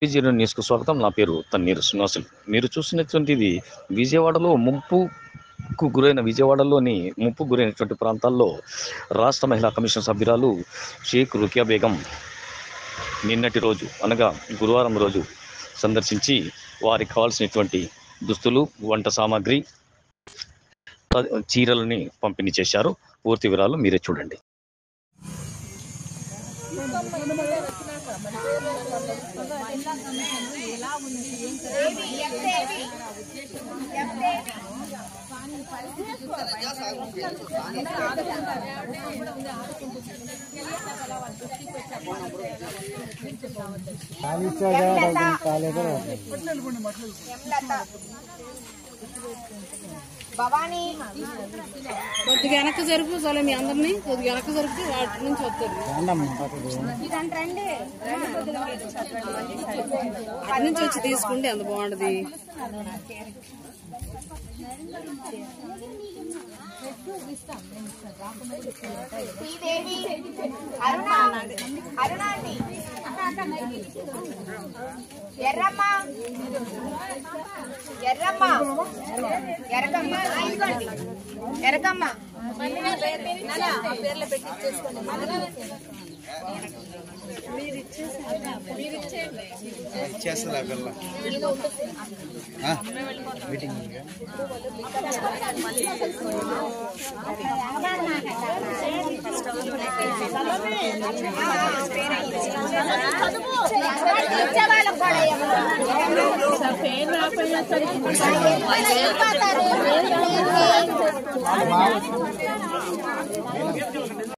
విజయవాడ న్యూస్కు స్వాగతం. నా పేరు తన్నీరు శ్రీనివాసులు. మీరు చూస్తున్నటువంటిది విజయవాడలో విజయవాడలోని ముంపు గురైనటువంటి ప్రాంతాల్లో రాష్ట్ర మహిళా కమిషన్ సభ్యురాలు షేక్ రుకియా బేగం నిన్నటి రోజు అనగా గురువారం రోజు సందర్శించి వారికి కావాల్సినటువంటి దుస్తులు, వంట సామాగ్రి, చీరలని పంపిణీ చేశారు. పూర్తి వివరాలు మీరే చూడండి. భవానీ కొద్దిగా వెనక్కి జరుపు. సరే మీ అందరినీ కొద్దిగా వెనక్కి జరుపుతూ వాటి నుంచి వస్తుంది. అటు నుంచి వచ్చి తీసుకుంటే అంత బాగుంటది. ఎర్రమ్మ ఎర్రమ్మ ఎరకమ్మ ఎరకమ్మ పేర్లు పెట్టించేసుకోండి.